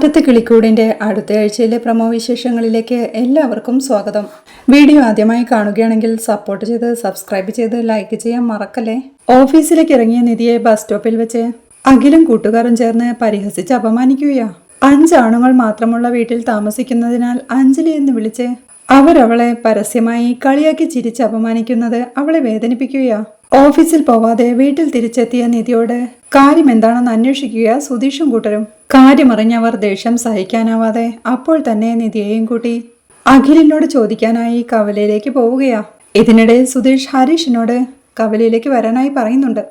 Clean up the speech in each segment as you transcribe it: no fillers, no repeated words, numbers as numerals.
കാറ്റത്ത് കിളിക്കൂടിന്റെ അടുത്ത ആഴ്ചയിലെ പ്രമോ വിശേഷങ്ങളിലേക്ക് എല്ലാവർക്കും സ്വാഗതം. വീഡിയോ ആദ്യമായി കാണുകയാണെങ്കിൽ സപ്പോർട്ട് ചെയ്ത് സബ്സ്ക്രൈബ് ചെയ്ത് ലൈക്ക് ചെയ്യാൻ മറക്കല്ലേ. ഓഫീസിലേക്ക് ഇറങ്ങിയ നിധിയെ ബസ് സ്റ്റോപ്പിൽ വെച്ച് അഖിലും കൂട്ടുകാരും ചേർന്ന് പരിഹസിച്ച് അപമാനിക്കുകയാ. 5 ആണുങ്ങൾ മാത്രമുള്ള വീട്ടിൽ താമസിക്കുന്നതിനാൽ അഞ്ജലി എന്ന് വിളിച്ച് അവരവളെ പരസ്യമായി കളിയാക്കി ചിരിച്ച് അപമാനിക്കുന്നത് അവളെ വേദനിപ്പിക്കുകയാ. ഓഫീസിൽ പോവാതെ വീട്ടിൽ തിരിച്ചെത്തിയ നിധിയോട് കാര്യം എന്താണെന്ന് അന്വേഷിക്കുക സുധീഷും കൂട്ടരും. കാര്യമറിഞ്ഞവർ ദേഷ്യം സഹിക്കാനാവാതെ അപ്പോൾ തന്നെ നിധിയെയും കൂട്ടി അഖിലിനോട് ചോദിക്കാനായി കവലയിലേക്ക് പോവുകയാ. ഇതിനിടെ സുധീഷ് ഹരീഷിനോട് കവലയിലേക്ക് വരാനായി പറയുന്നുണ്ട്.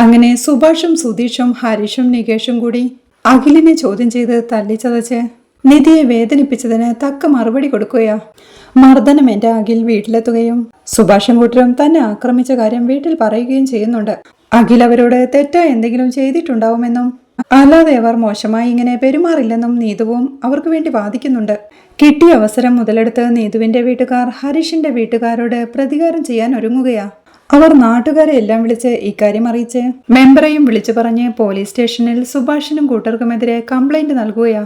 അങ്ങനെ സുഭാഷും സുധീഷും ഹരീഷും നികേഷും കൂടി അഖിലിനെ ചോദ്യം ചെയ്ത് തല്ലിച്ചതച്ച് നിധിയെ വേദനിപ്പിച്ചതിന് തക്ക മറുപടി കൊടുക്കുകയാ. മർദ്ദനമേറ്റ അഖിൽ വീട്ടിലെത്തുകയും സുഭാഷും കൂട്ടരും തന്നെ ആക്രമിച്ച കാര്യം വീട്ടിൽ പറയുകയും ചെയ്യുന്നുണ്ട്. അഖിൽ അവരോട് തെറ്റായി എന്തെങ്കിലും ചെയ്തിട്ടുണ്ടാവുമെന്നും അല്ലാതെ അവർ മോശമായി ഇങ്ങനെ പെരുമാറില്ലെന്നും നീതുവും അവർക്ക് വേണ്ടി വാദിക്കുന്നുണ്ട്. കിട്ടിയ അവസരം മുതലെടുത്ത് നീതുവിന്റെ വീട്ടുകാർ ഹരീഷിന്റെ വീട്ടുകാരോട് പ്രതികാരം ചെയ്യാൻ ഒരുങ്ങുകയാ. അവർ നാട്ടുകാരെ എല്ലാം വിളിച്ച് ഇക്കാര്യം അറിയിച്ച് മെമ്പറെയും വിളിച്ചു പറഞ്ഞ് പോലീസ് സ്റ്റേഷനിൽ സുഭാഷിനും കൂട്ടർക്കുമെതിരെ കംപ്ലൈന്റ് നൽകുകയാ.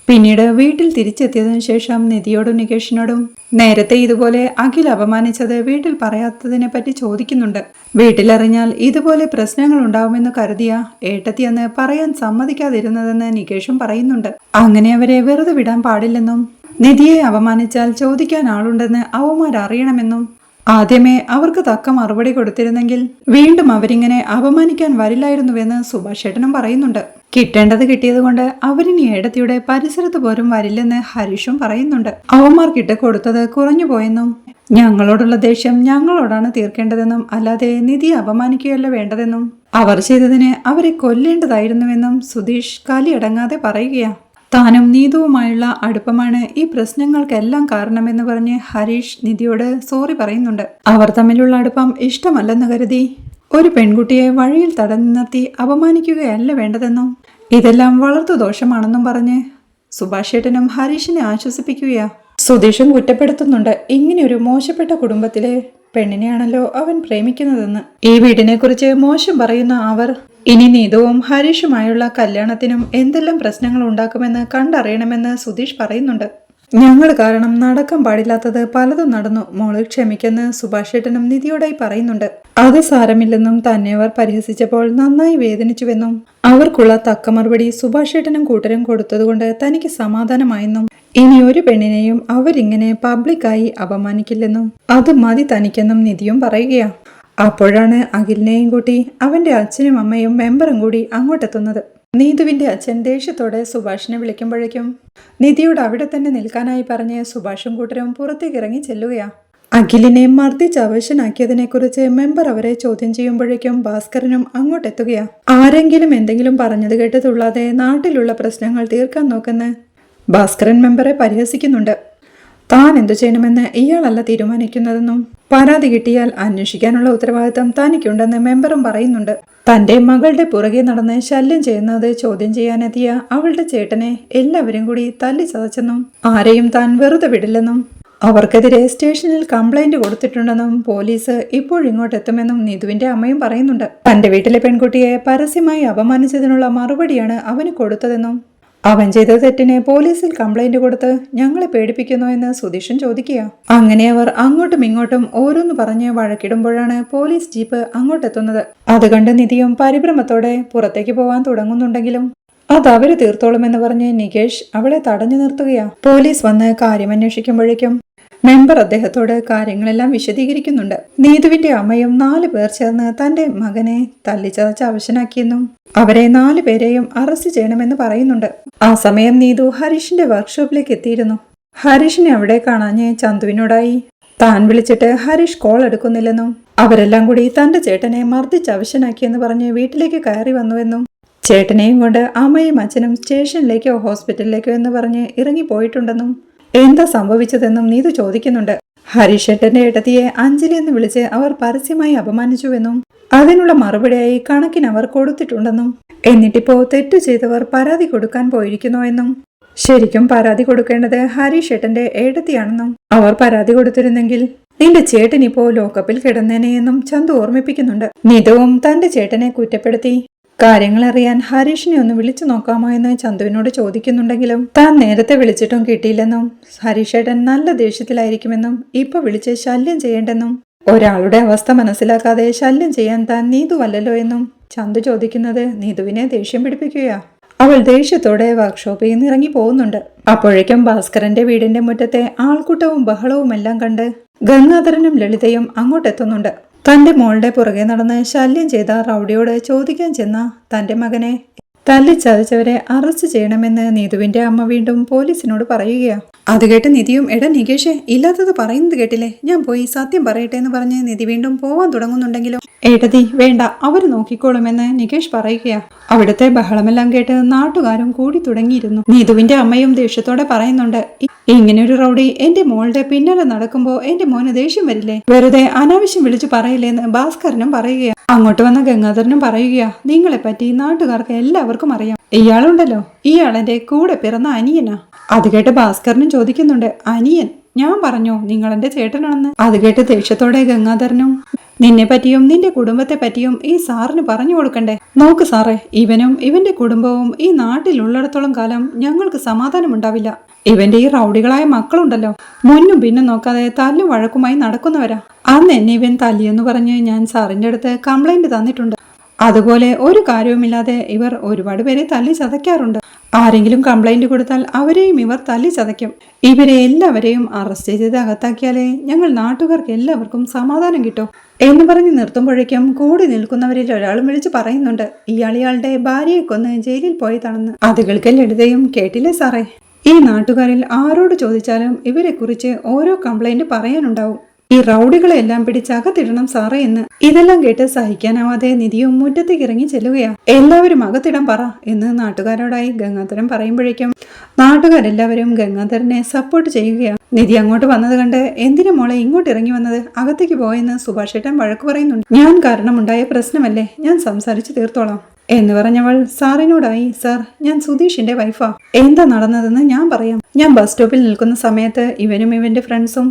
പിന്നീട് വീട്ടിൽ തിരിച്ചെത്തിയതിനു ശേഷം നിധിയോടും നികേഷിനോടും നേരത്തെ ഇതുപോലെ അഖിൽ അപമാനിച്ചത് വീട്ടിൽ പറയാത്തതിനെ പറ്റി ചോദിക്കുന്നുണ്ട്. വീട്ടിലറിഞ്ഞാൽ ഇതുപോലെ പ്രശ്നങ്ങൾ ഉണ്ടാവുമെന്ന് കരുതിയ ഏട്ടത്തിയെന്ന് പറയാൻ സമ്മതിക്കാതിരുന്നതെന്ന് നികേഷും പറയുന്നുണ്ട്. അങ്ങനെ അവരെ വെറുതെ വിടാൻ പാടില്ലെന്നും നിധിയെ അപമാനിച്ചാൽ ചോദിക്കാൻ ആളുണ്ടെന്ന് അവന്മാരറിയണമെന്നും ആദ്യമേ അവർക്ക് തക്ക മറുപടി കൊടുത്തിരുന്നെങ്കിൽ വീണ്ടും അവരിങ്ങനെ അപമാനിക്കാൻ വരില്ലായിരുന്നുവെന്ന് സുഭാഷ് ഏട്ടനും പറയുന്നുണ്ട്. കിട്ടേണ്ടത് കിട്ടിയതുകൊണ്ട് അവരിനി ഏടത്തിയുടെ പരിസരത്ത് പോലും വരില്ലെന്ന് ഹരീഷും പറയുന്നുണ്ട്. അവന്മാർക്കിട്ട് കൊടുത്തത് കുറഞ്ഞു പോയെന്നും ഞങ്ങളോടുള്ള ദേഷ്യം ഞങ്ങളോടാണ് തീർക്കേണ്ടതെന്നും അല്ലാതെ നിധി അപമാനിക്കുകയല്ല വേണ്ടതെന്നും അവർ ചെയ്തതിന് അവരെ കൊല്ലേണ്ടതായിരുന്നുവെന്നും സുധീഷ് കലിയടങ്ങാതെ പറയുകയാ. താനും നീതുവുമായുള്ള അടുപ്പമാണ് ഈ പ്രശ്നങ്ങൾക്കെല്ലാം കാരണമെന്ന് പറഞ്ഞ് ഹരീഷ് നിധിയോട് സോറി പറയുന്നുണ്ട്. അവർ തമ്മിലുള്ള അടുപ്പം ഇഷ്ടമല്ലെന്ന് കരുതി ഒരു പെൺകുട്ടിയെ വഴിയിൽ തടഞ്ഞു നിർത്തി അപമാനിക്കുകയല്ല വേണ്ടതെന്നും ഇതെല്ലാം വളർത്തു ദോഷമാണെന്നും പറഞ്ഞ് സുഭാഷ് ഏട്ടനും ഹരീഷിനെ ആശ്വസിപ്പിക്കുകയാ. സുധീഷും കുറ്റപ്പെടുത്തുന്നുണ്ട്. ഇങ്ങനെയൊരു മോശപ്പെട്ട കുടുംബത്തിലെ പെണ്ണിനെയാണല്ലോ അവൻ പ്രേമിക്കുന്നതെന്ന്. ഈ വീടിനെ കുറിച്ച് മോശം പറയുന്ന അവർ ഇനി നീതുവും ഹരീഷുമായുള്ള കല്യാണത്തിനും എന്തെല്ലാം പ്രശ്നങ്ങൾ ഉണ്ടാക്കുമെന്ന് കണ്ടറിയണമെന്ന് സുധീഷ് പറയുന്നുണ്ട്. ഞങ്ങൾ കാരണം നടക്കാൻ പാടില്ലാത്തത് പലതും നടന്നു, മോള് ക്ഷമിക്കെന്ന് സുഭാഷ് ഏട്ടനും നിധിയോടായി പറയുന്നുണ്ട്. അത് സാരമില്ലെന്നും തന്നെ അവർ പരിഹസിച്ചപ്പോൾ നന്നായി വേദനിച്ചുവെന്നും അവർക്കുള്ള തക്ക മറുപടി സുഭാഷ് ഏട്ടനും കൂട്ടരും കൊടുത്തതുകൊണ്ട് തനിക്ക് സമാധാനമായെന്നും ഇനി ഒരു പെണ്ണിനെയും അവരിങ്ങനെ പബ്ലിക്കായി അപമാനിക്കില്ലെന്നും അത് മതി തനിക്കെന്നും നിധിയും പറയുകയാ. അപ്പോഴാണ് അഖിലിനെയും കൂട്ടി അവന്റെ അച്ഛനും അമ്മയും മെമ്പറും കൂടി അങ്ങോട്ടെത്തുന്നത്. നീതുവിന്റെ അച്ഛൻ ദേഷ്യത്തോടെ സുഭാഷിനെ വിളിക്കുമ്പോഴേക്കും നിധിയോട് അവിടെ തന്നെ നിൽക്കാനായി പറഞ്ഞ് സുഭാഷും കൂട്ടരും പുറത്തേക്ക് ഇറങ്ങി ചെല്ലുകയാ. അഖിലിനെ മർദ്ദിച്ച് അവശനാക്കിയതിനെ കുറിച്ച് മെമ്പർ അവരെ ചോദ്യം ചെയ്യുമ്പോഴേക്കും ഭാസ്കരനും അങ്ങോട്ടെത്തുകയാ. ആരെങ്കിലും എന്തെങ്കിലും പറഞ്ഞത് കേട്ട് തുള്ളാതെ നാട്ടിലുള്ള പ്രശ്നങ്ങൾ തീർക്കാൻ നോക്കുന്ന ഭാസ്കരൻ മെമ്പറെ പരിഹസിക്കുന്നുണ്ട്. താൻ എന്തു ചെയ്യണമെന്ന് ഇയാളല്ല തീരുമാനിക്കുന്നതെന്നും പരാതി കിട്ടിയാൽ അന്വേഷിക്കാനുള്ള ഉത്തരവാദിത്തം തനിക്കുണ്ടെന്ന് മെമ്പറും പറയുന്നുണ്ട്. തന്റെ മകളുടെ പുറകെ നടന്ന് ശല്യം ചെയ്യുന്നത് ചോദ്യം ചെയ്യാനെത്തിയ അവളുടെ ചേട്ടനെ എല്ലാവരും കൂടി തല്ലി ചതച്ചെന്നും ആരെയും താൻ വെറുതെ വിടില്ലെന്നും അവർക്കെതിരെ സ്റ്റേഷനിൽ കംപ്ലൈന്റ് കൊടുത്തിട്ടുണ്ടെന്നും പോലീസ് ഇപ്പോഴിങ്ങോട്ടെത്തുമെന്നും നീതുവിന്റെ അമ്മയും പറയുന്നുണ്ട്. തന്റെ വീട്ടിലെ പെൺകുട്ടിയെ പരസ്യമായി അപമാനിച്ചതിനുള്ള മറുപടിയാണ് അവന് കൊടുത്തതെന്നും അവൻ ചെയ്ത തെറ്റിനെ പോലീസിൽ കംപ്ലൈന്റ് കൊടുത്ത് ഞങ്ങളെ പേടിപ്പിക്കുന്നു എന്ന് സുധീഷൻ ചോദിക്കുക. അങ്ങനെ അവർ അങ്ങോട്ടും ഇങ്ങോട്ടും ഓരോന്ന് പറഞ്ഞ് വഴക്കിടുമ്പോഴാണ് പോലീസ് ജീപ്പ് അങ്ങോട്ടെത്തുന്നത്. അത് കണ്ട് നിധിയും പരിഭ്രമത്തോടെ പുറത്തേക്ക് പോവാൻ തുടങ്ങുന്നുണ്ടെങ്കിലും അത് അവര് തീർത്തോളുമെന്ന് പറഞ്ഞ് നികേഷ് അവളെ തടഞ്ഞു നിർത്തുകയാ. പോലീസ് വന്ന് കാര്യമന്വേഷിക്കുമ്പോഴേക്കും മെമ്പർ അദ്ദേഹത്തോട് കാര്യങ്ങളെല്ലാം വിശദീകരിക്കുന്നുണ്ട്. നീതുവിന്റെ അമ്മയും 4 പേർ ചേർന്ന് തന്റെ മകനെ തല്ലിച്ചതച്ച് അവശനാക്കിയെന്നും അവരെ 4 പേരെയും അറസ്റ്റ് ചെയ്യണമെന്ന് പറയുന്നുണ്ട്. ആ സമയം നീതു ഹരീഷിന്റെ വർക്ക്ഷോപ്പിലേക്ക് എത്തിയിരുന്നു. ഹരീഷിനെ അവിടെ കാണാഞ്ഞ് ചന്തുവിനോടായി താൻ വിളിച്ചിട്ട് ഹരീഷ് കോൾ എടുക്കുന്നില്ലെന്നും അവരെല്ലാം കൂടി തന്റെ ചേട്ടനെ മർദ്ദിച്ച് അവശനാക്കിയെന്ന് പറഞ്ഞ് വീട്ടിലേക്ക് കയറി വന്നുവെന്നും ചേട്ടനെയും കൊണ്ട് അമ്മയും അച്ഛനും സ്റ്റേഷനിലേക്കോ ഹോസ്പിറ്റലിലേക്കോ എന്ന് പറഞ്ഞ് ഇറങ്ങിപ്പോയിട്ടുണ്ടെന്നും എന്താ സംഭവിച്ചതെന്നും നീതു ചോദിക്കുന്നുണ്ട്. ഹരീഷ് ഏട്ടന്റെ ഏട്ടത്തിയെ അഞ്ജലി എന്ന് വിളിച്ച് അവർ പരസ്യമായി അപമാനിച്ചുവെന്നും അതിനുള്ള മറുപടിയായി കണക്കിന് അവർ കൊടുത്തിട്ടുണ്ടെന്നും എന്നിട്ടിപ്പോ തെറ്റു ചെയ്തവർ പരാതി കൊടുക്കാൻ പോയിരിക്കുന്നു എന്നും ശരിക്കും പരാതി കൊടുക്കേണ്ടത് ഹരീഷ് ഏട്ടന്റെ ഏട്ടത്തിയാണെന്നും അവർ പരാതി കൊടുത്തിരുന്നെങ്കിൽ നിന്റെ ചേട്ടനിപ്പോ ലോക്കപ്പിൽ കിടന്നേനെയെന്നും ചന്തു ഓർമ്മിപ്പിക്കുന്നുണ്ട്. നീതുവും തന്റെ ചേട്ടനെ കുറ്റപ്പെടുത്തി കാര്യങ്ങൾ അറിയാൻ ഹരീഷിനെ ഒന്ന് വിളിച്ചു നോക്കാമോ എന്ന് ചന്തുവിനോട് ചോദിക്കുന്നുണ്ടെങ്കിലും താൻ നേരത്തെ വിളിച്ചിട്ടും കിട്ടിയില്ലെന്നും ഹരീഷേട്ടൻ നല്ല ദേഷ്യത്തിലായിരിക്കുമെന്നും ഇപ്പൊ വിളിച്ച് ശല്യം ചെയ്യേണ്ടെന്നും ഒരാളുടെ അവസ്ഥ മനസ്സിലാക്കാതെ ശല്യം ചെയ്യാൻ താൻ നീതുവല്ലോ എന്നും ചന്തു ചോദിക്കുന്നത് നീതുവിനെ ദേഷ്യം പിടിപ്പിക്കുകയാ. അവൾ ദേഷ്യത്തോടെ വർക്ക്ഷോപ്പിൽ നിന്ന് ഇറങ്ങി പോകുന്നുണ്ട്. അപ്പോഴേക്കും ഭാസ്കരന്റെ വീടിന്റെ മുറ്റത്തെ ആൾക്കൂട്ടവും ബഹളവും എല്ലാം കണ്ട് ഗംഗാധരനും ലളിതയും അങ്ങോട്ടെത്തുന്നുണ്ട്. തന്റെ മോളുടെ പുറകെ നടന്ന് ശല്യം ചെയ്ത റൗഡിയോട് ചോദിക്കാൻ ചെന്ന തന്റെ മകനെ തല്ലിച്ചതച്ചവരെ അറസ്റ്റ് ചെയ്യണമെന്ന് നീതുവിന്റെ അമ്മ വീണ്ടും പോലീസിനോട് പറയുകയാ. അത് കേട്ട് നിധിയും എടാ നികേഷേ, ഇല്ലാത്തത് പറയുന്നത് കേട്ടില്ലേ, ഞാൻ പോയി സത്യം പറയട്ടെ എന്ന് പറഞ്ഞ് നിധി വീണ്ടും പോവാൻ തുടങ്ങുന്നുണ്ടെങ്കിലും ഏട്ടതി വേണ്ട, അവര് നോക്കിക്കോളുമെന്ന് നികേഷ് പറയുകയാ. അവിടുത്തെ ബഹളമെല്ലാം കേട്ട് നാട്ടുകാരും കൂടി തുടങ്ങിയിരുന്നു. നീതുവിന്റെ അമ്മയും ദേഷ്യത്തോടെ പറയുന്നുണ്ട്, ഇങ്ങനെയൊരു റൗഡി എന്റെ മോളുടെ പിന്നാലെ നടക്കുമ്പോ എന്റെ മോന് ദേഷ്യം വരില്ലേ, വെറുതെ അനാവശ്യം വിളിച്ചു പറയില്ലേന്ന് ഭാസ്കരനും പറയുകയാ. അങ്ങോട്ട് വന്ന ഗംഗാധരനും പറയുകയാ, നിങ്ങളെ പറ്റി നാട്ടുകാർക്ക് എല്ലാവർക്കും അറിയാം, ഇയാളുണ്ടല്ലോ ഇയാളെന്റെ കൂടെ പിറന്ന അനിയനാ. അത് കേട്ട് ഭാസ്കരനും ചോദിക്കുന്നുണ്ട്, അനിയൻ? ഞാൻ പറഞ്ഞോ നിങ്ങളെന്റെ ചേട്ടനാണെന്ന്. അത് കേട്ട് ദേഷ്യത്തോടെ ഗംഗാധരനും, നിന്നെ പറ്റിയും നിന്റെ കുടുംബത്തെ പറ്റിയും ഈ സാറിന് പറഞ്ഞു കൊടുക്കണ്ടേ? നോക്ക് സാറേ, ഇവനും ഇവന്റെ കുടുംബവും ഈ നാട്ടിലുള്ളിടത്തോളം കാലം ഞങ്ങൾക്ക് സമാധാനമുണ്ടാവില്ല. ഇവന്റെ ഈ റൗഡികളായ മക്കളുണ്ടല്ലോ, മുന്നും പിന്നും നോക്കാതെ തല്ലും വഴക്കുമായി നടക്കുന്നവരാ. അന്ന് എന്നെ ഇവൻ തല്ലിയെന്ന് പറഞ്ഞ് ഞാൻ സാറിന്റെ അടുത്ത് കംപ്ലൈന്റ് തന്നിട്ടുണ്ട്. അതുപോലെ ഒരു കാര്യവുമില്ലാതെ ഇവർ ഒരുപാട് പേരെ തല്ലി ചതയ്ക്കാറുണ്ട്. ആരെങ്കിലും കംപ്ലൈന്റ് കൊടുത്താൽ അവരെയും ഇവർ തല്ലി ചതയ്ക്കും. ഇവരെ എല്ലാവരെയും അറസ്റ്റ് ചെയ്ത് അകത്താക്കിയാലേ ഞങ്ങൾ നാട്ടുകാർക്ക് എല്ലാവർക്കും സമാധാനം കിട്ടും എന്ന് പറഞ്ഞ് നിർത്തുമ്പോഴേക്കും കൂടി നിൽക്കുന്നവരിൽ ഒരാളും വിളിച്ചു പറയുന്നുണ്ട്, ഇയാളുടെ ഭാര്യയെ കൊന്ന് ജയിലിൽ പോയതാണെന്ന്. അത് കേൾക്കൽ ലളിതയും, കേട്ടില്ലേ സാറേ, ഈ നാട്ടുകാരിൽ ആരോട് ചോദിച്ചാലും ഇവരെ കുറിച്ച് ഓരോ കംപ്ലൈന്റ് പറയാനുണ്ടാവും. ഈ റൗഡികളെല്ലാം പിടിച്ചകത്തിടണം സാറേ എന്ന്. ഇതെല്ലാം കേട്ട് സഹിക്കാനാവാതെ നിധിയും മുറ്റത്തേക്ക് ഇറങ്ങി ചെല്ലുകയാ. എല്ലാവരും അകത്തിടാൻ പറ എന്ന് നാട്ടുകാരോടായി ഗംഗാധരൻ പറയുമ്പോഴേക്കും നാട്ടുകാരെല്ലാവരും ഗംഗാധരനെ സപ്പോർട്ട് ചെയ്യുകയാണ്. നിധി അങ്ങോട്ട് വന്നത് കണ്ട്, എന്തിനു മോളെ ഇങ്ങോട്ട് ഇറങ്ങി വന്നത്, അകത്തേക്ക് പോയെന്ന് സുഭാഷേട്ടൻ വഴക്ക് പറയുന്നുണ്ട്. ഞാൻ കാരണമുണ്ടായ പ്രശ്നമല്ലേ, ഞാൻ സംസാരിച്ചു തീർത്തോളാം എന്ന് പറഞ്ഞവൾ സാറിനോടായി, സാർ ഞാൻ സുധീഷിന്റെ വൈഫാ, എന്താ നടന്നതെന്ന് ഞാൻ പറയാം. ഞാൻ ബസ് സ്റ്റോപ്പിൽ നിൽക്കുന്ന സമയത്ത് ഇവനും ഇവന്റെ ഫ്രണ്ട്സും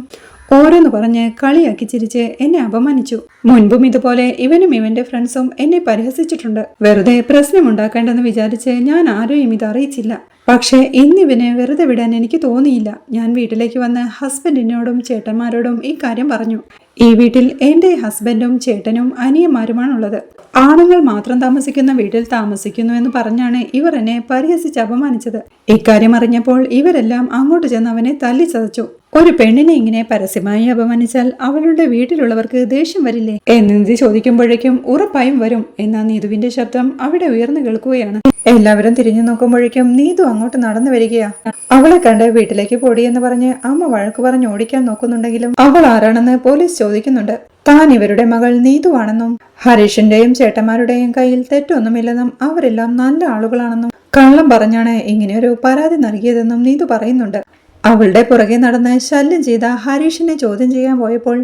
ഓരോന്ന് പറഞ്ഞ് കളിയാക്കി ചിരിച്ച് എന്നെ അപമാനിച്ചു. മുൻപും ഇതുപോലെ ഇവനും ഇവന്റെ ഫ്രണ്ട്സും എന്നെ പരിഹസിച്ചിട്ടുണ്ട്. വെറുതെ പ്രശ്നമുണ്ടാക്കേണ്ടെന്ന് വിചാരിച്ച് ഞാൻ ആരെയും ഇത് അറിയിച്ചില്ല. പക്ഷേ ഇന്നിവനെ വെറുതെ വിടാൻ എനിക്ക് തോന്നിയില്ല. ഞാൻ വീട്ടിലേക്ക് വന്ന് ഹസ്ബൻഡിനോടും ചേട്ടന്മാരോടും ഈ കാര്യം പറഞ്ഞു. ഈ വീട്ടിൽ എന്റെ ഹസ്ബൻഡും ചേട്ടനും അനിയന്മാരുമാണുള്ളത്. ആണുങ്ങൾ മാത്രം താമസിക്കുന്ന വീട്ടിൽ താമസിക്കുന്നു എന്ന് പറഞ്ഞാണ് ഇവർ എന്നെ പരിഹസിച്ച് അപമാനിച്ചത്. ഇക്കാര്യം അറിഞ്ഞപ്പോൾ ഇവരെല്ലാം അങ്ങോട്ട് ചെന്ന് അവനെ തല്ലിച്ചതച്ചു. ഒരു പെണ്ണിനെ ഇങ്ങനെ പരസ്യമായി അപമാനിച്ചാൽ അവളുടെ വീട്ടിലുള്ളവർക്ക് ദേഷ്യം വരില്ലേ എന്ന് നിധി ചോദിക്കുമ്പോഴേക്കും ഉറപ്പായും വരും എന്ന നീതുവിന്റെ ശബ്ദം അവിടെ ഉയർന്നു കേൾക്കുകയാണ്. എല്ലാവരും തിരിഞ്ഞു നോക്കുമ്പോഴേക്കും നീതു അങ്ങോട്ട് നടന്നു വരികയാ. അവളെ കണ്ട് വീട്ടിലേക്ക് പൊടിയെന്ന് പറഞ്ഞ് അമ്മ വഴക്ക് പറഞ്ഞ് ഓടിക്കാൻ നോക്കുന്നുണ്ടെങ്കിലും അവൾ ആരാണെന്ന് പോലീസ് ചോദിക്കുന്നുണ്ട്. താൻ ഇവരുടെ മകൾ നീതുവാണെന്നും ഹരീഷിന്റെയും ചേട്ടന്മാരുടെയും കയ്യിൽ തെറ്റൊന്നുമില്ലെന്നും അവരെല്ലാം നല്ല ആളുകളാണെന്നും കള്ളം പറഞ്ഞാണ് ഇങ്ങനെയൊരു പരാതി നൽകിയതെന്നും നീതു പറയുന്നുണ്ട്. അവളുടെ പുറകെ നടന്ന് ശല്യം ചെയ്ത ഹരീഷിനെ ചോദ്യം ചെയ്യാൻ പോയപ്പോൾ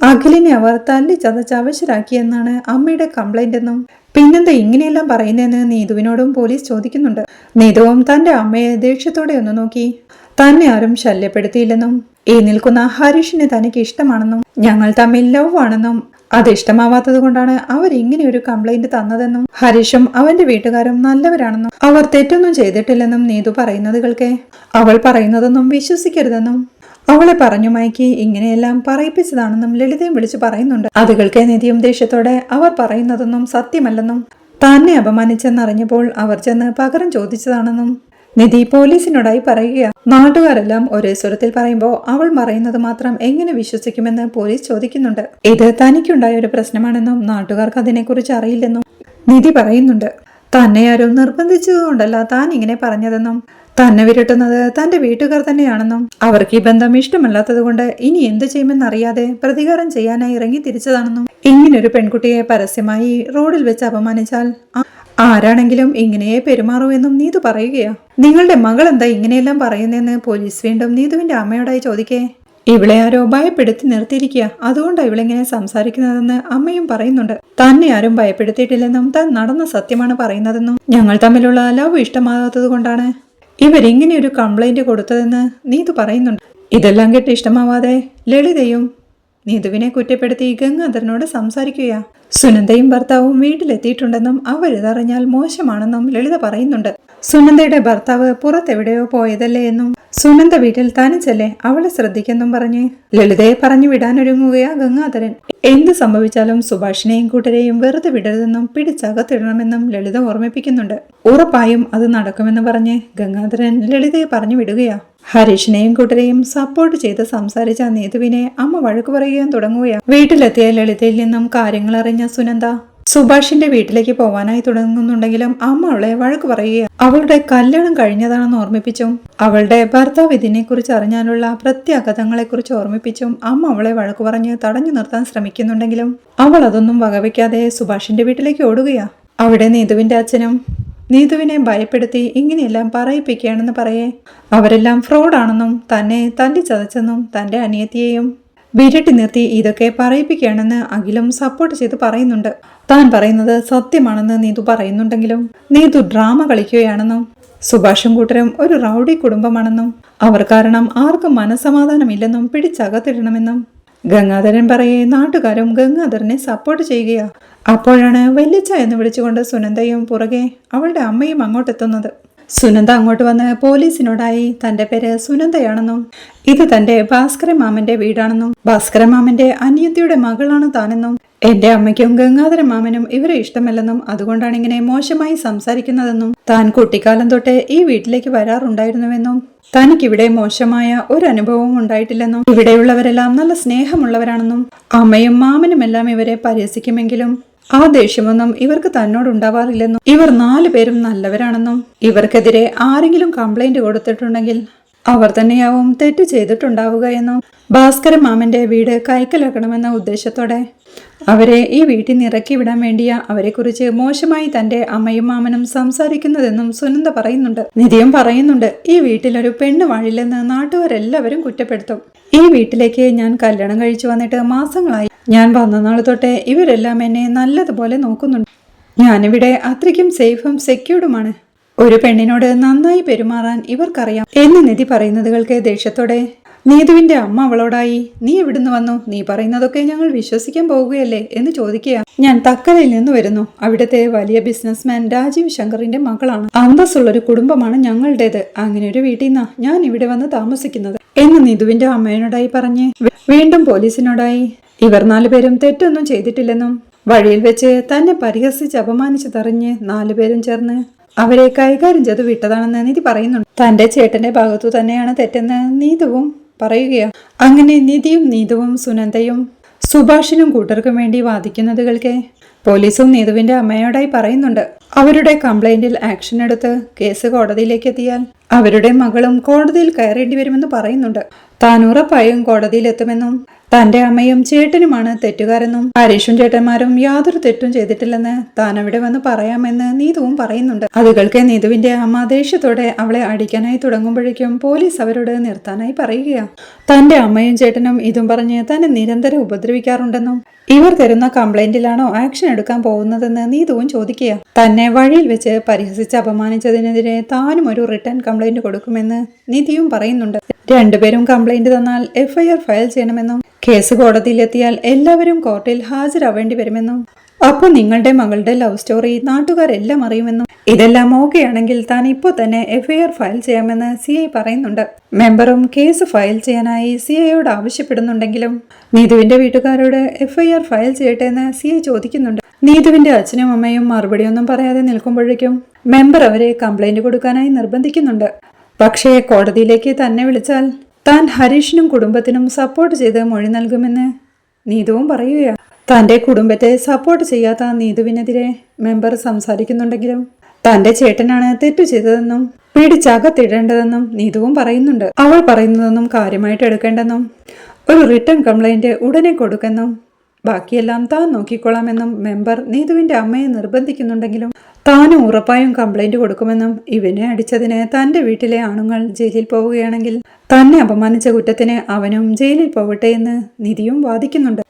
അഖിലിനെ അവർ തല്ലി ചതച്ച് അവശരാക്കിയെന്നാണ് അമ്മയുടെ കംപ്ലൈന്റ് എന്നും പിന്നെന്താ ഇങ്ങനെയെല്ലാം പറയുന്നതെന്ന് നീതുവിനോടും പോലീസ് ചോദിക്കുന്നുണ്ട്. നീതുവും തന്റെ അമ്മയെ ദേഷ്യത്തോടെ ഒന്ന് നോക്കി തന്നെ ആരും ശല്യപ്പെടുത്തിയില്ലെന്നും ഈ നിൽക്കുന്ന ഹരീഷിനെ തനിക്ക് ഇഷ്ടമാണെന്നും ഞങ്ങൾ തമ്മിൽ ലവ് ആണെന്നും അത് ഇഷ്ടമാവാത്തത് കൊണ്ടാണ് അവർ ഇങ്ങനെ ഒരു കംപ്ലൈന്റ് തന്നതെന്നും ഹരീഷും അവന്റെ വീട്ടുകാരും നല്ലവരാണെന്നും അവർ തെറ്റൊന്നും ചെയ്തിട്ടില്ലെന്നും നീതു പറയുന്നത് കേൾക്കെ അവൾ പറയുന്നതൊന്നും വിശ്വസിക്കരുതെന്നും അവളെ പറഞ്ഞു മയക്കി ഇങ്ങനെയെല്ലാം പറയിപ്പിച്ചതാണെന്നും ലളിതയും വിളിച്ചു പറയുന്നുണ്ട്. അത് കേൾക്കെ നിധിയും ദേഷ്യത്തോടെ അവർ പറയുന്നതൊന്നും സത്യമല്ലെന്നും തന്നെ അപമാനിച്ചെന്നറിഞ്ഞപ്പോൾ അവർ ചെന്ന് പകരം ചോദിച്ചതാണെന്നും നിധി പോലീസിനോടായി പറയുകയാണ്. നാട്ടുകാരെല്ലാം ഒരേ സ്വരത്തിൽ പറയുമ്പോൾ അവൾ പറയുന്നത് മാത്രം എങ്ങനെ വിശ്വസിക്കുമെന്ന് പോലീസ് ചോദിക്കുന്നുണ്ട്. ഇത് തനിക്കുണ്ടായ ഒരു പ്രശ്നമാണെന്നും നാട്ടുകാർക്ക് അതിനെക്കുറിച്ച് അറിയില്ലെന്നും നിധി പറയുന്നുണ്ട്. തന്നെ ആരും നിർബന്ധിച്ചതുകൊണ്ടല്ല താൻ ഇങ്ങനെ പറഞ്ഞതെന്നും തന്നെ വിരട്ടുന്നത് തന്റെ വീട്ടുകാർ തന്നെയാണെന്നും അവർക്ക് ഈ ബന്ധം ഇഷ്ടമല്ലാത്തത് കൊണ്ട് ഇനി എന്തു ചെയ്യുമെന്നറിയാതെ പ്രതികാരം ചെയ്യാനായി ഇറങ്ങി തിരിച്ചതാണെന്നും ഇങ്ങനൊരു പെൺകുട്ടിയെ പരസ്യമായി റോഡിൽ വെച്ച് അപമാനിച്ചാൽ ആരാണെങ്കിലും ഇങ്ങനെയേ പെരുമാറൂ എന്നും നീതു പറയുകയാ. നിങ്ങളുടെ മകൾ എന്താ ഇങ്ങനെയെല്ലാം പറയുന്നതെന്ന് പോലീസ് വീണ്ടും നീതുവിന്റെ അമ്മയോടായി ചോദിക്കേ ഇവളെ ആരോ ഭയപ്പെടുത്തി നിർത്തിയിരിക്കുക, അതുകൊണ്ടാണ് ഇവളിങ്ങനെ സംസാരിക്കുന്നതെന്ന് അമ്മയും പറയുന്നുണ്ട്. തന്നെ ആരും ഭയപ്പെടുത്തിയിട്ടില്ലെന്നും താൻ നടന്ന സത്യമാണ് പറയുന്നതെന്നും ഞങ്ങൾ തമ്മിലുള്ള ലവ് ഇഷ്ടമാകാത്തത് കൊണ്ടാണ് ഇവരിങ്ങനെ ഒരു കംപ്ലൈന്റ് കൊടുത്തതെന്ന് നീതു പറയുന്നുണ്ട്. ഇതെല്ലാം കേട്ട് ഇഷ്ടമാവാതെ ലളിതയും നീതുവിനെ കുറ്റപ്പെടുത്തി ഗംഗാധരനോട് സംസാരിക്കുക. സുനന്ദയും ഭർത്താവും വീട്ടിലെത്തിയിട്ടുണ്ടെന്നും അവരിതറിഞ്ഞാൽ മോശമാണെന്നും ലളിത പറയുന്നുണ്ട്. സുനന്ദയുടെ ഭർത്താവ് പുറത്തെവിടെയോ പോയതല്ലേ എന്നും സുനന്ദ വീട്ടിൽ തനിച്ചല്ലേ, അവളെ ശ്രദ്ധിക്കെന്നും പറഞ്ഞ് ലളിതയെ പറഞ്ഞു വിടാനൊരുങ്ങുകയാ ഗംഗാധരൻ. എന്ത് സംഭവിച്ചാലും സുഭാഷിനെയും കൂട്ടരെയും വെറുതെ വിടരുതെന്നും പിടിച്ചകത്തിടണമെന്നും ലളിത ഓർമ്മിപ്പിക്കുന്നുണ്ട്. ഉറപ്പായും അത് നടക്കുമെന്ന് പറഞ്ഞ് ഗംഗാധരൻ ലളിതയെ പറഞ്ഞു വിടുകയാ. ഹരീഷിനെയും കൂട്ടരെയും സപ്പോർട്ട് ചെയ്ത് സംസാരിച്ച നീതുവിനെ അമ്മ വഴക്കു പറയാൻ തുടങ്ങുകയാ. വീട്ടിലെത്തിയ ലളിതയിൽ നിന്നും കാര്യങ്ങൾ അറിഞ്ഞ സുനന്ദ സുഭാഷിന്റെ വീട്ടിലേക്ക് പോവാനായി തുടങ്ങുന്നുണ്ടെങ്കിലും അമ്മ അവളെ വഴക്കു പറയുക. അവളുടെ കല്യാണം കഴിഞ്ഞതാണെന്ന് ഓർമ്മിപ്പിച്ചും അവളുടെ ഭർത്താവ് ഇതിനെക്കുറിച്ച് അറിഞ്ഞാലുള്ള പ്രത്യാഘാതങ്ങളെക്കുറിച്ച് ഓർമ്മിപ്പിച്ചും അമ്മ അവളെ വഴക്കു പറഞ്ഞ് തടഞ്ഞു നിർത്താൻ ശ്രമിക്കുന്നുണ്ടെങ്കിലും അവൾ അതൊന്നും വകവയ്ക്കാതെ സുഭാഷിന്റെ വീട്ടിലേക്ക് ഓടുകയാ. അവിടെ നീതുവിന്റെ അച്ഛനും നീതുവിനെ ഭയപ്പെടുത്തി ഇങ്ങനെയെല്ലാം പറയിപ്പിക്കുകയാണെന്ന് പറയേ അവരെല്ലാം ഫ്രോഡാണെന്നും തന്നെ തല്ലിച്ചതച്ചെന്നും തന്റെ അനിയത്തിയെയും വിരട്ടി നിർത്തി ഇതൊക്കെ പറയിപ്പിക്കുകയാണെന്ന് അഖിലും സപ്പോർട്ട് ചെയ്ത് പറയുന്നുണ്ട്. താൻ പറയുന്നത് സത്യമാണെന്ന് നീതു പറയുന്നുണ്ടെങ്കിലും നീതു ഡ്രാമ കളിക്കുകയാണെന്നും സുഭാഷും കൂട്ടരും ഒരു റൗഡി കുടുംബമാണെന്നും അവർ കാരണം ആർക്കും മനസമാധാനമില്ലെന്നും പിടിച്ചകത്തിടണമെന്നും ഗംഗാധരൻ പറയെ നാട്ടുകാരും ഗംഗാധരനെ സപ്പോർട്ട് ചെയ്യുകയാ. അപ്പോഴാണ് വല്യച്ഛ എന്ന് വിളിച്ചുകൊണ്ട് സുനന്ദയും പുറകെ അവളുടെ അമ്മയും അങ്ങോട്ടെത്തുന്നത്. സുനന്ദ അങ്ങോട്ട് വന്ന് പോലീസിനോടായി തന്റെ പേര് സുനന്ദയാണെന്നും ഇത് തന്റെ ഭാസ്കരൻ മാമന്റെ വീടാണെന്നും ഭാസ്കരൻ മാമന്റെ അനിയത്തിയുടെ മകളാണ് താനെന്നും എന്റെ അമ്മയ്ക്കും ഗംഗാധരൻ മാമനും ഇവരെ ഇഷ്ടമല്ലെന്നും അതുകൊണ്ടാണ് ഇങ്ങനെ മോശമായി സംസാരിക്കുന്നതെന്നും താൻ കുട്ടിക്കാലം തൊട്ടേ ഈ വീട്ടിലേക്ക് വരാറുണ്ടായിരുന്നുവെന്നും തനിക്കിവിടെ മോശമായ ഒരു അനുഭവവും ഉണ്ടായിട്ടില്ലെന്നും ഇവിടെയുള്ളവരെല്ലാം നല്ല സ്നേഹമുള്ളവരാണെന്നും അമ്മയും മാമനുമെല്ലാം ഇവരെ പരിഹസിക്കുമെങ്കിലും ആ ദേഷ്യമൊന്നും ഇവർക്ക് തന്നോടുണ്ടാവാറില്ലെന്നും ഇവർ 4 പേരും നല്ലവരാണെന്നും ഇവർക്കെതിരെ ആരെങ്കിലും കംപ്ലൈന്റ് കൊടുത്തിട്ടുണ്ടെങ്കിൽ അവർ തന്നെയാവും തെറ്റ് ചെയ്തിട്ടുണ്ടാവുക എന്നും ഭാസ്കരൻ മാമന്റെ വീട് കൈക്കലാക്കണമെന്ന ഉദ്ദേശത്തോടെ അവരെ ഈ വീട്ടിൽ നിന്ന് ഇറക്കി വിടാൻ വേണ്ടിയ അവരെക്കുറിച്ച് മോശമായി തന്റെ അമ്മയും മാമനും സംസാരിക്കുന്നതെന്നും സുനന്ദ പറയുന്നുണ്ട്. നിധിയും പറയുന്നുണ്ട്, ഈ വീട്ടിലൊരു പെണ്ണ് വാഴില്ലെന്ന് നാട്ടുകാരെല്ലാവരും കുറ്റപ്പെടുത്തും. ഈ വീട്ടിലേക്ക് ഞാൻ കല്യാണം കഴിച്ചു വന്നിട്ട് മാസങ്ങളായി. ഞാൻ വന്ന നാൾ തൊട്ടേ ഇവരെല്ലാം എന്നെ നല്ലതുപോലെ നോക്കുന്നുണ്ട്. ഞാനിവിടെ അത്രയ്ക്കും സേഫും സെക്യൂർഡുമാണ്. ഒരു പെണ്ണിനോട് നന്നായി പെരുമാറാൻ ഇവർക്കറിയാം എന്ന് നിധി പറയുന്നത് കേൾക്കെ ദേഷ്യത്തോടെ നീതുവിന്റെ അമ്മ അവളോടായി, നീ എവിടുന്ന് വന്നു? നീ പറയുന്നതൊക്കെ ഞങ്ങൾ വിശ്വസിക്കാൻ പോവുകയല്ലേ എന്ന് ചോദിക്കുക. ഞാൻ തക്കരയിൽ നിന്ന് വരുന്നു. അവിടുത്തെ വലിയ ബിസിനസ്മാൻ രാജീവ് ശങ്കറിന്റെ മകളാണ്. അന്തസ്സുള്ളൊരു കുടുംബമാണ് ഞങ്ങളുടേത്. അങ്ങനെ ഒരു വീട്ടിൽ നിന്നാ ഞാൻ ഇവിടെ വന്ന് താമസിക്കുന്നത് എന്ന് നീതുവിന്റെ അമ്മയോടായി പറഞ്ഞ് വീണ്ടും പോലീസിനോടായി ഇവർ 4 പേരും തെറ്റൊന്നും ചെയ്തിട്ടില്ലെന്നും വഴിയിൽ വെച്ച് തന്നെ പരിഹസിച്ച് അപമാനിച്ചതറിഞ്ഞ് 4 പേരും ചേർന്ന് അവരെ കൈകാര്യം ചെയ്ത് വിട്ടതാണെന്ന് നിധി പറയുന്നുണ്ട്. തന്റെ ചേട്ടന്റെ ഭാഗത്തു തന്നെയാണ് തെറ്റെന്ന് നീതുവും പറയുകയാണ്. അങ്ങനെ നിധിയും നീതുവും സുനന്ദയും സുഭാഷിനും കൂട്ടർക്കും വേണ്ടി വാദിക്കുന്നത് കേൾക്കെ പോലീസും നീതുവിന്റെ അമ്മയോടായി പറയുന്നുണ്ട്, അവരുടെ കംപ്ലൈന്റിൽ ആക്ഷൻ എടുത്ത് കേസ് കോടതിയിലേക്ക് എത്തിയാൽ അവരുടെ മകളും കോടതിയിൽ കയറേണ്ടി വരുമെന്ന് പറയുന്നുണ്ട്. താൻ ഉറപ്പായും കോടതിയിലെത്തുമെന്നും തന്റെ അമ്മയും ചേട്ടനുമാണ് തെറ്റുകാരെന്നും ഹരീഷും ചേട്ടന്മാരും യാതൊരു തെറ്റും ചെയ്തിട്ടില്ലെന്ന് താൻ അവിടെ വന്ന് പറയാമെന്ന് നീതുവും പറയുന്നുണ്ട്. അത് കേൾക്കെ നീതുവിന്റെ അമ്മ ദേഷ്യത്തോടെ അവളെ അടിക്കാനായി തുടങ്ങുമ്പോഴേക്കും പോലീസ് അവരോട് നിർത്താനായി പറയുകയാണ്. തന്റെ അമ്മയും ചേട്ടനും ഇതും പറഞ്ഞ് തന്നെ നിരന്തരം ഉപദ്രവിക്കാറുണ്ടെന്നും ഇവർ തരുന്ന കംപ്ലൈന്റിലാണോ ആക്ഷൻ എടുക്കാൻ പോകുന്നതെന്ന് നീതുവും ചോദിക്കുക. തന്നെ വഴിയിൽ വെച്ച് പരിഹസിച്ച് അപമാനിച്ചതിനെതിരെ താനും ഒരു റിട്ടേൺ കംപ്ലൈന്റ് കൊടുക്കുമെന്ന് നിധിയും പറയുന്നുണ്ട്. 2 പേരും കംപ്ലൈന്റ് തന്നാൽ FIR ഫയൽ ചെയ്യണമെന്നും കേസ് കോടതിയിലെത്തിയാൽ എല്ലാവരും കോർട്ടിൽ ഹാജരാവേണ്ടി വരുമെന്നും അപ്പോൾ നിങ്ങളുടെ മകളുടെ ലവ് സ്റ്റോറി നാട്ടുകാരെല്ലാം അറിയുമെന്നും ഇതെല്ലാം ഓക്കെയാണെങ്കിൽ താൻ ഇപ്പോൾ തന്നെ FIR ഫയൽ ചെയ്യാമെന്ന് CI പറയുന്നുണ്ട്. മെമ്പറും കേസ് ഫയൽ ചെയ്യാനായി CIയോട് ആവശ്യപ്പെടുന്നുണ്ടെങ്കിലും നീതുവിന്റെ വീട്ടുകാരോട് FIR ഫയൽ ചെയ്യട്ടെ എന്ന് CI ചോദിക്കുന്നുണ്ട്. നീതുവിന്റെ അച്ഛനും അമ്മയും മറുപടിയൊന്നും പറയാതെ നിൽക്കുമ്പോഴേക്കും മെമ്പർ അവരെ കംപ്ലൈന്റ് കൊടുക്കാനായി നിർബന്ധിക്കുന്നുണ്ട്. പക്ഷേ കോടതിയിലേക്ക് തന്നെ വിളിച്ചാൽ താൻ ഹരീഷിനും കുടുംബത്തിനും സപ്പോർട്ട് ചെയ്ത് മൊഴി നൽകുമെന്ന് നീതുവും പറയുകയാണ്. തന്റെ കുടുംബത്തെ സപ്പോർട്ട് ചെയ്യാത്ത നീതുവിനെതിരെ മെമ്പർ സംസാരിക്കുന്നുണ്ടെങ്കിലും തന്റെ ചേട്ടനാണ് തെറ്റു ചെയ്തതെന്നും പിടിച്ചകത്തിടേണ്ടതെന്നും നീതുവും പറയുന്നുണ്ട്. അവൾ പറയുന്നതൊന്നും കാര്യമായിട്ട് എടുക്കേണ്ടെന്നും ഒരു റിട്ടേൺ കംപ്ലൈന്റ് ഉടനെ കൊടുക്കെന്നും ബാക്കിയെല്ലാം താൻ നോക്കിക്കൊള്ളാമെന്നും മെമ്പർ നീതുവിന്റെ അമ്മയെ നിർബന്ധിക്കുന്നുണ്ടെങ്കിലും താനും ഉറപ്പായും കംപ്ലൈന്റ് കൊടുക്കുമെന്നും ഇവനെ അടിച്ചതിന് തന്റെ വീട്ടിലെ ആണുങ്ങൾ ജയിലിൽ പോവുകയാണെങ്കിൽ തന്നെ അപമാനിച്ച കുറ്റത്തിന് അവനും ജയിലിൽ പോവട്ടെ എന്ന് നിധിയും വാദിക്കുന്നുണ്ട്.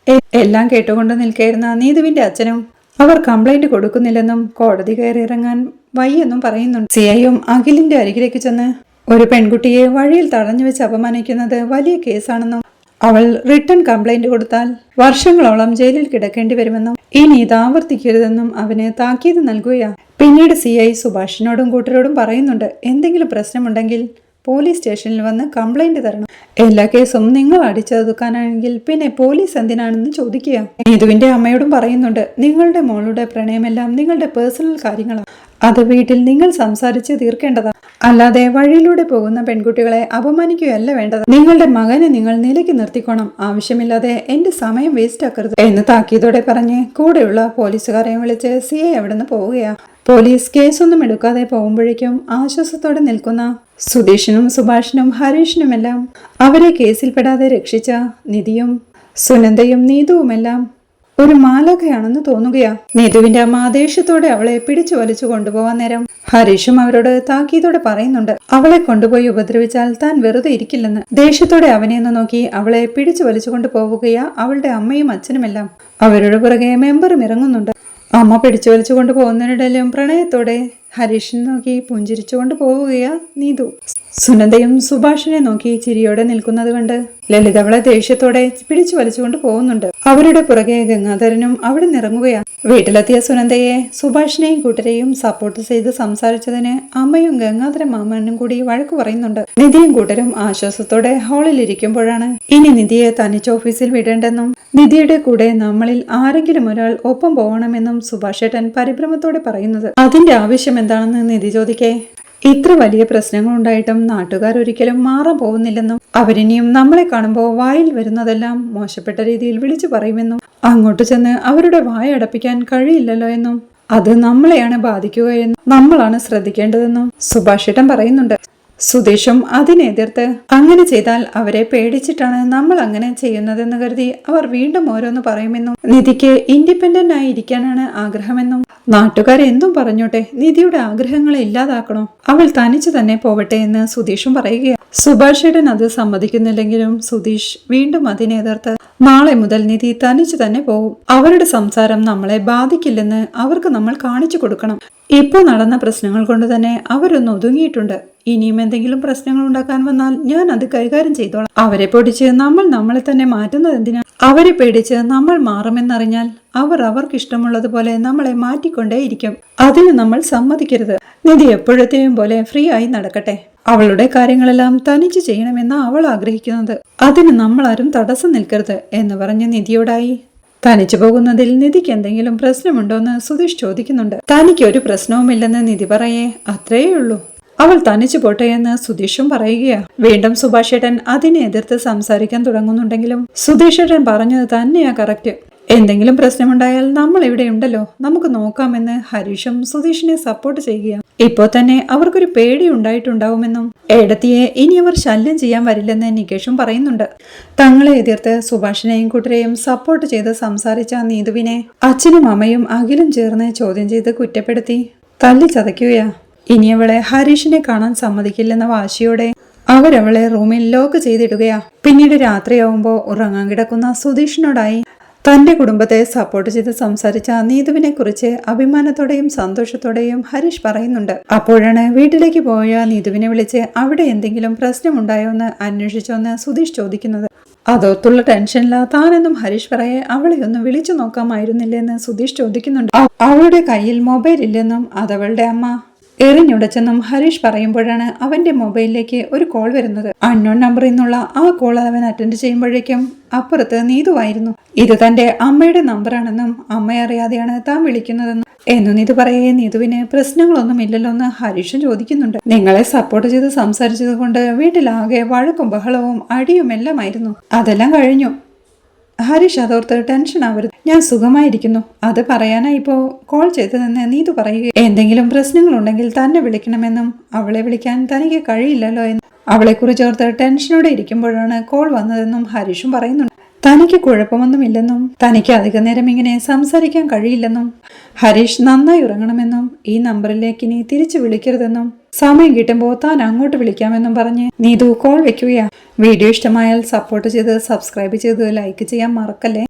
എല്ലാം കേട്ടുകൊണ്ട് നിൽക്കായിരുന്ന നീതുവിന്റെ അച്ഛനും അവർ കംപ്ലൈന്റ് കൊടുക്കുന്നില്ലെന്നും കോടതി കയറി ഇറങ്ങാൻ വയ്യെന്നും പറയുന്നുണ്ട്. CIയും അഖിലിന്റെ അരികിലേക്ക് ചെന്ന് ഒരു പെൺകുട്ടിയെ വഴിയിൽ തടഞ്ഞു വെച്ച് അപമാനിക്കുന്നത് വലിയ കേസാണെന്നും അവൾ റിട്ടേൺ കംപ്ലൈന്റ് കൊടുത്താൽ വർഷങ്ങളോളം ജയിലിൽ കിടക്കേണ്ടി വരുമെന്നും ഇനി ഇത് ആവർത്തിക്കരുതെന്നും അവന് താക്കീത് നൽകുകയാണ്. പിന്നീട് CI സുഭാഷിനോടും കൂട്ടരോടും പറയുന്നുണ്ട്, എന്തെങ്കിലും പ്രശ്നമുണ്ടെങ്കിൽ പോലീസ് സ്റ്റേഷനിൽ വന്ന് കംപ്ലൈന്റ് തരണം. എല്ലാ കേസും നിങ്ങൾ അടിച്ചൊതുക്കാനാണെങ്കിൽ പിന്നെ പോലീസ് എന്തിനാണെന്ന് ചോദിക്കുക. നീതുവിന്റെ അമ്മയോടും പറയുന്നുണ്ട്, നിങ്ങളുടെ മോളുടെ പ്രണയമെല്ലാം നിങ്ങളുടെ പേഴ്സണൽ കാര്യങ്ങളാണ്. അത് വീട്ടിൽ നിങ്ങൾ സംസാരിച്ച് തീർക്കേണ്ടതാണ്. അല്ലാതെ വഴിയിലൂടെ പോകുന്ന പെൺകുട്ടികളെ അപമാനിക്കുകയല്ല വേണ്ടത്. നിങ്ങളുടെ മകനെ നിങ്ങൾ നിലയ്ക്ക് നിർത്തിക്കോണം. ആവശ്യമില്ലാതെ എന്റെ സമയം വേസ്റ്റ് ആക്കരുത് എന്ന് താക്കീതോടെ പറഞ്ഞ് കൂടെയുള്ള പോലീസുകാരെയും വിളിച്ച് CI അവിടുന്ന് പോവുകയാ. പോലീസ് കേസൊന്നും എടുക്കാതെ പോകുമ്പോഴേക്കും ആശ്വാസത്തോടെ നിൽക്കുന്ന സുധീഷിനും സുഭാഷിനും ഹരീഷിനുമെല്ലാം അവരെ കേസിൽപ്പെടാതെ രക്ഷിച്ച നിധിയും സുനന്ദയും നീതുവുമെല്ലാം ഒരു മാലാഖയാണെന്ന് തോന്നുകയാ. നീതുവിന്റെ അമ്മ ദേഷ്യത്തോടെ അവളെ പിടിച്ചു വലിച്ചു കൊണ്ടുപോകാൻ നേരം ഹരീഷും അവരോട് താക്കീതോടെ പറയുന്നുണ്ട്, അവളെ കൊണ്ടുപോയി ഉപദ്രവിച്ചാൽ താൻ വെറുതെ ഇരിക്കില്ലെന്ന്. ദേഷ്യത്തോടെ അവനെ ഒന്ന് നോക്കി അവളെ പിടിച്ചു വലിച്ചു കൊണ്ടുപോവുകയാ അവളുടെ അമ്മയും അച്ഛനുമെല്ലാം. അവരുടെ പുറകെ മെമ്പറും ഇറങ്ങുന്നുണ്ട്. അമ്മ പിടിച്ചു വലിച്ചു കൊണ്ടുപോകുന്നതിനിടയിലും പ്രണയത്തോടെ ഹരീഷിനെ നോക്കി പുഞ്ചിരിച്ചുകൊണ്ട് പോവുകയാ നീതു. സുനന്ദയും സുഭാഷിനെ നോക്കി ചിരിയോടെ നിൽക്കുന്നത് കണ്ട് ലളിത അവളെ ദേഷ്യത്തോടെ പിടിച്ചു വലിച്ചുകൊണ്ട് പോകുന്നുണ്ട്. അവരുടെ പുറകെ ഗംഗാധരനും അവിടെ നിറങ്ങുകയാണ്. വീട്ടിലെത്തിയ സുനന്ദയെ സുഭാഷിനെയും കൂട്ടരെയും സപ്പോർട്ട് ചെയ്ത് സംസാരിച്ചതിന് അമ്മയും ഗംഗാധര മാമനും കൂടി വഴക്കു പറയുന്നുണ്ട്. നിധിയും കൂട്ടരും ആശ്വാസത്തോടെ ഹാളിൽ ഇരിക്കുമ്പോഴാണ് ഇനി നിധിയെ തനിച്ച് ഓഫീസിൽ വിടേണ്ടെന്നും നിധിയുടെ കൂടെ നമ്മളിൽ ആരെങ്കിലും ഒരാൾ ഒപ്പം പോകണമെന്നും സുഭാഷേട്ടൻ പരിഭ്രമത്തോടെ പറയുന്നത്. അതിന്റെ ആവശ്യം എന്താണെന്ന് നിധി ചോദിക്കേ, ഇത്ര വലിയ പ്രശ്നങ്ങൾ ഉണ്ടായിട്ടും നാട്ടുകാരൊരിക്കലും മാറാൻ പോകുന്നില്ലെന്നും അവരിനിയും നമ്മളെ കാണുമ്പോൾ വായിൽ വരുന്നതെല്ലാം മോശപ്പെട്ട രീതിയിൽ വിളിച്ചു പറയുമെന്നും അങ്ങോട്ട് ചെന്ന് അവരുടെ വായ അടപ്പിക്കാൻ കഴിയില്ലല്ലോ എന്നും അത് നമ്മളെയാണ് ബാധിക്കുകയെന്നും നമ്മളാണ് ശ്രദ്ധിക്കേണ്ടതെന്നും സുഭാഷേട്ടൻ പറയുന്നുണ്ട്. സുധീഷും അതിനെതിർത്ത് അങ്ങനെ ചെയ്താൽ അവരെ പേടിച്ചിട്ടാണ് നമ്മൾ അങ്ങനെ ചെയ്യുന്നതെന്ന് കരുതി അവർ വീണ്ടും ഓരോന്ന് പറയുമെന്നും നിധിക്ക് ഇൻഡിപെൻഡന്റ് ആയി ഇരിക്കാനാണ് ആഗ്രഹമെന്നും നാട്ടുകാരെന്തും പറഞ്ഞോട്ടെ, നിധിയുടെ ആഗ്രഹങ്ങളെ ഇല്ലാതാക്കണോ, അവൾ തനിച്ചു തന്നെ പോവട്ടെ എന്ന് സുധീഷും പറയുകയാണ്. സുഭാഷേട്ടൻ അത് സമ്മതിക്കുന്നില്ലെങ്കിലും സുധീഷ് വീണ്ടും അതിനെതിർത്ത് നാളെ മുതൽ നിധി തനിച്ചു തന്നെ പോവും. അവരുടെ സംസാരം നമ്മളെ ബാധിക്കില്ലെന്ന് അവർക്ക് നമ്മൾ കാണിച്ചു കൊടുക്കണം. ഇപ്പോൾ നടന്ന പ്രശ്നങ്ങൾ കൊണ്ട് തന്നെ അവരൊന്ന് ഒതുങ്ങിയിട്ടുണ്ട്. ഇനിയും എന്തെങ്കിലും പ്രശ്നങ്ങൾ ഉണ്ടാക്കാൻ വന്നാൽ ഞാൻ അത് കൈകാര്യം ചെയ്തോളാം. അവരെ പൊടിച്ച് നമ്മൾ നമ്മളെ തന്നെ മാറ്റുന്നത് എന്തിനാ? അവരെ പേടിച്ച് നമ്മൾ മാറുമെന്നറിഞ്ഞാൽ അവർ അവർക്കിഷ്ടമുള്ളതുപോലെ നമ്മളെ മാറ്റിക്കൊണ്ടേയിരിക്കും. അതിന് നമ്മൾ സമ്മതിക്കരുത്. നിധി എപ്പോഴത്തെയും പോലെ ഫ്രീ ആയി നടക്കട്ടെ. അവളുടെ കാര്യങ്ങളെല്ലാം തനിച്ച് ചെയ്യണമെന്ന് അവൾ ആഗ്രഹിക്കുന്നത്. അതിന് നമ്മൾ ആരും തടസ്സം നിൽക്കരുത് എന്ന് പറഞ്ഞ് നിധിയോടായി. തനിച്ചു പോകുന്നതിൽ നിധിക്ക് എന്തെങ്കിലും പ്രശ്നമുണ്ടോന്ന് സുധീഷ് ചോദിക്കുന്നുണ്ട്. തനിക്ക് ഒരു പ്രശ്നവുമില്ലെന്ന് നിധി പറയേ, അത്രയേ ഉള്ളൂ. അവൾ തനിച്ചു പോട്ടെ എന്ന് സുധീഷും പറയുകയാ. വീണ്ടും സുഭാഷേട്ടൻ അതിനെ എതിർത്ത് സംസാരിക്കാൻ തുടങ്ങുന്നുണ്ടെങ്കിലും സുധീഷേട്ടൻ പറഞ്ഞത് തന്നെയാ കറക്റ്റ്. എന്തെങ്കിലും പ്രശ്നമുണ്ടായാൽ നമ്മൾ ഇവിടെ ഉണ്ടല്ലോ, നമുക്ക് നോക്കാമെന്ന് ഹരീഷും സുധീഷിനെ സപ്പോർട്ട് ചെയ്യുകയാണ്. ഇപ്പോൾ തന്നെ അവർക്കൊരു പേടി ഉണ്ടായിട്ടുണ്ടാവുമെന്നും ഏടത്തിയെ ഇനി അവർ ശല്യം ചെയ്യാൻ വരില്ലെന്ന് നികേഷും പറയുന്നുണ്ട്. തങ്ങളെ എതിർത്ത് സുഭാഷിനെയും കൂട്ടരെയും സപ്പോർട്ട് ചെയ്ത് സംസാരിച്ച നീതുവിനെ അച്ഛനും അമ്മയും അഖിലും ചേർന്ന് ചോദ്യം ചെയ്ത് കുറ്റപ്പെടുത്തി തല്ലി ചതയ്ക്കുകയാ. ഇനി അവളെ ഹരീഷിനെ കാണാൻ സമ്മതിക്കില്ലെന്ന വാശിയോടെ അവരവളെ റൂമിൽ ലോക്ക് ചെയ്തിടുകയാ. പിന്നീട് രാത്രിയാവുമ്പോൾ ഉറങ്ങാൻ കിടക്കുന്ന സുധീഷിനോടായി തന്റെ കുടുംബത്തെ സപ്പോർട്ട് ചെയ്ത് സംസാരിച്ച നീതുവിനെ കുറിച്ച് അഭിമാനത്തോടെയും സന്തോഷത്തോടെയും ഹരീഷ് പറയുന്നുണ്ട്. അപ്പോഴാണ് വീട്ടിലേക്ക് പോയ നീതുവിനെ വിളിച്ച് അവിടെ എന്തെങ്കിലും പ്രശ്നമുണ്ടായോ എന്ന് അന്വേഷിച്ചോന്ന് സുധീഷ് ചോദിക്കുന്നത്. അതോർത്തുള്ള ടെൻഷനില്ല താനെന്നും ഹരീഷ് പറയെ അവളെ ഒന്ന് വിളിച്ചു നോക്കാമായിരുന്നില്ലെന്ന് സുധീഷ് ചോദിക്കുന്നുണ്ട്. അവളുടെ കയ്യിൽ മൊബൈൽ ഇല്ലെന്നും അതവളുടെ അമ്മ എറിഞ്ഞുടച്ചെന്നും ഹരീഷ് പറയുമ്പോഴാണ് അവന്റെ മൊബൈലിലേക്ക് ഒരു കോൾ വരുന്നത്. അൺനോൺ നമ്പറിൽ നിന്നുള്ള ആ കോൾ അവൻ അറ്റൻഡ് ചെയ്യുമ്പോഴേക്കും അപ്പുറത്ത് നീതുവായിരുന്നു. ഇത് തന്റെ അമ്മയുടെ നമ്പറാണെന്നും അമ്മ അറിയാതെയാണ് താൻ വിളിക്കുന്നതെന്നും എന്നു നീതു പറയേ, നീതുവിന് പ്രശ്നങ്ങളൊന്നും ഇല്ലല്ലോ എന്ന് ഹരീഷും ചോദിക്കുന്നുണ്ട്. നിങ്ങളെ സപ്പോർട്ട് ചെയ്ത് സംസാരിച്ചത് കൊണ്ട് വീട്ടിലാകെ വഴക്കും ബഹളവും അടിയും എല്ലാമായിരുന്നു. അതെല്ലാം കഴിഞ്ഞു. ഹരീഷ് അതോർത്ത് ടെൻഷൻ ആവരുത്, ഞാൻ സുഖമായിരിക്കുന്നു. അത് പറയാനായി ഇപ്പോ കോൾ ചെയ്തതെന്ന് നീതു പറയുക. എന്തെങ്കിലും പ്രശ്നങ്ങളുണ്ടെങ്കിൽ തന്നെ വിളിക്കണമെന്നും അവളെ വിളിക്കാൻ തനിക്ക് കഴിയില്ലല്ലോ എന്ന് അവളെക്കുറിച്ച് ഓർത്ത് ടെൻഷനോടെ ഇരിക്കുമ്പോഴാണ് കോൾ വന്നതെന്നും ഹരീഷും പറയുന്നുണ്ട്. തനിക്ക് കുഴപ്പമൊന്നുമില്ലെന്നും തനിക്ക് അധിക നേരം ഇങ്ങനെ സംസാരിക്കാൻ കഴിയില്ലെന്നും ഹരീഷ് നന്നായി ഉറങ്ങണമെന്നും ഈ നമ്പറിലേക്ക് ഇനി തിരിച്ചു വിളിക്കരുതെന്നും സമയം കിട്ടുമ്പോൾ താൻ അങ്ങോട്ട് വിളിക്കാമെന്നും പറഞ്ഞ് നീതു കോൾ വെക്കുകയാണ്. വീഡിയോ ഇഷ്ടമായാൽ സപ്പോർട്ട് ചെയ്ത് സബ്സ്ക്രൈബ് ചെയ്ത് ലൈക്ക് ചെയ്യാൻ മറക്കല്ലേ.